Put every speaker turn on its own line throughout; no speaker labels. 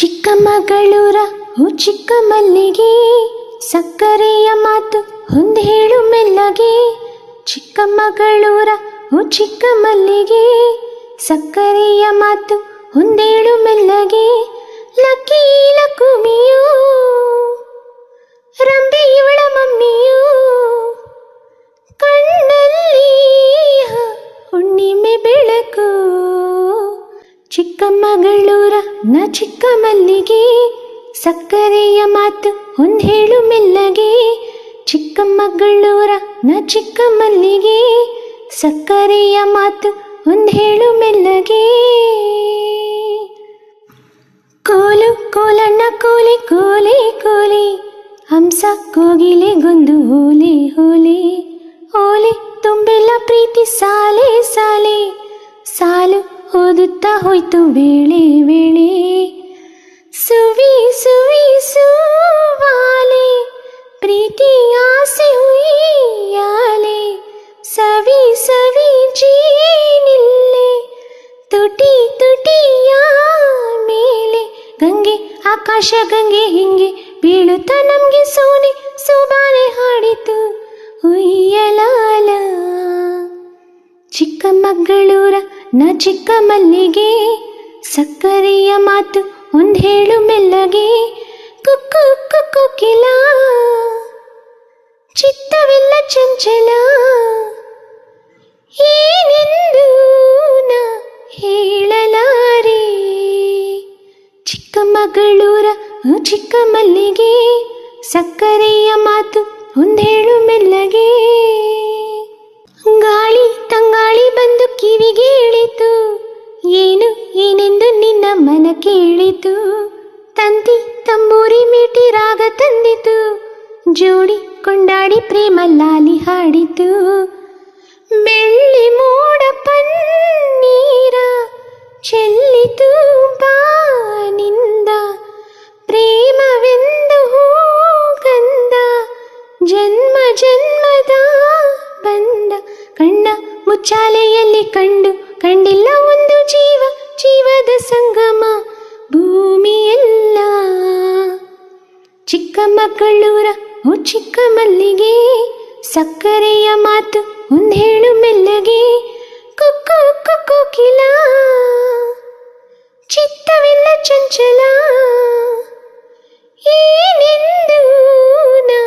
ಚಿಕ್ಕಮಗಳೂರ ಓ ಚಿಕ್ಕ ಮಲ್ಲಿಗೆ, ಸಕ್ಕರೆಯ ಮಾತು ಒಂದು ಹೇಳು ಮೆಲ್ಲಗೆ. ಚಿಕ್ಕಮಗಳೂರ ಓ ಚಿಕ್ಕ ಮಲ್ಲಿಗೆ, ಸಕ್ಕರೆಯ ಮಾತು ಒಂದೇಳು ಮೆಲ್ಲಗೆ. ಲಕ್ಕಿ ಲಕುಮಿಯೂ ರಂಬೆ ಇವಳ ಮಮ್ಮಿಯೂ, ಕಣ್ಣಲ್ಲಿ ಹುಣ್ಣಿಮೆ ಬೆಳಕು. ಚಿಕ್ಕಮಗಳೂರ ನ ಚಿಕ್ಕ ಮಲ್ಲಿಗೆ, ಸಕ್ಕರೆಯ ಮಾತು ಒಂದು ಹೇಳು ಮೆಲ್ಲಗೆ. ಚಿಕ್ಕಮಗಳೂರ ನ ಚಿಕ್ಕ ಮಲ್ಲಿಗೆ, ಸಕ್ಕರೆಯ ಮಾತು ಒಂದು ಹೇಳು ಮೆಲ್ಲಗೆ. ಕೋಲು ಕೋಲಣ್ಣ ಕೋಲೆ ಕೋಲೆ ಕೋಲೆ, ಹಂಸ ಕೋಗಿಲೆಗೊಂದು ಹೋಲೆ ಹೋಲೆ. ಓಲೆ ತುಂಬೆಲ್ಲ ಪ್ರೀತಿ ಸಾಲೆ ಸಾಲೆ, ಸಾಲು ಓದುತ್ತಾ ಹೋಯ್ತು ವೇಳೆ ವೇಳೆ. ಸುವಿ ಸುವಿ ಸುವಾಲೆ, ಪ್ರೀತಿ ಆಸೆ ಹುಯ್ಯಾಲೆ. ಸವಿ ಸವಿ ಜೀನಿಲ್ಲೆ, ತುಟಿ ತುಟಿಯ ಮೇಲೆ. ಗಂಗೆ ಆಕಾಶ ಗಂಗೆ ಹಿಂಗೆ ಬೀಳುತ್ತಾ ನಮ್ಗೆ ಸೋನೆ ಸೋಬಾನೆ ಹಾಡಿತು ಉಯ್ಯಲಾಲ. ಚಿಕ್ಕಮಗಳೂರ ನ ಚಿಕ್ಕ ಮಲ್ಲಿಗೆ, ಸಕ್ಕರೆಯ ಮಾತು ಒಂದು ಹೇಳು ಮೆಲ್ಲಗೆ. ಕುಕ್ಕು ಕುಕ್ಕು ಕಿಲ, ಚಿತ್ತವೆಲ್ಲ ಚಂಚಲ. ಏನೆಂದು ನಾ ಹೇಳಲಾರೆ. ಚಿಕ್ಕಮಗಳೂರ ಚಿಕ್ಕ ಮಲ್ಲಿಗೆ, ಸಕ್ಕರೆಯ ಮಾತು ಒಂದು ಹೇಳು ಮೆಲ್ಲಗೆ. ಗಾಳಿ ತಂಗಾಳಿ ಬಂದು ಕಿವಿಗೆ ಇಳಿತು, ಏನು ಏನೆಂದು ನಿನ್ನ ಮನ ಕೇಳಿತು. ತಂತಿ ತಂಬೂರಿ ಮೀಟಿ ರಾಗ ತಂದಿತು, ಜೋಡಿ ಕೊಂಡಾಡಿ ಪ್ರೇಮ ಲಾಲಿ ಹಾಡಿತು. ಬೆಳ್ಳಿ ಮೋಡ ಪನ್ನೀರ ಚೆಲ್ಲಿತು ಬಾನಿಂದ, ಪ್ರೇಮವೆಂದು ಹೂಗಂಧ ಜನ್ಮ ಜನ್ಮದ ಬಂದ. ಕಣ್ಣ ಮುಚ್ಚಾಲೆಯಲ್ಲಿ ಕಂಡು ಕಂಡಿಲ್ಲ ಒಂದು ಜೀವ, ಜೀವದ ಸಂಗಮ ಭೂಮಿಯೆಲ್ಲ. ಚಿಕ್ಕಮಗಳೂರ ಓ ಚಿಕ್ಕ ಮಲ್ಲಿಗೆ, ಸಕ್ಕರೆಯ ಮಾತು ಒಂದು ಹೇಳು ಮೆಲ್ಲಗೆ. ಕುಕ್ಕು ಕುಕ್ಕು ಕಿಲ, ಚಿತ್ತವೆಲ್ಲ ಚಂಚಲ. ಏನೆಂದು ನಾ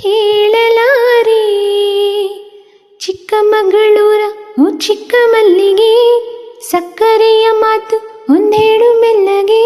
ಹೇಳಲಾರೆ. ಚಿಕ್ಕಮಗಳೂರ ಓ ಚಿಕ್ಕ ಮಲ್ಲಿಗೆ, ಸಕ್ಕರೆಯ ಮಾತು ಒಂದು ಹೇಳು ಮೆಲ್ಲಗೆ.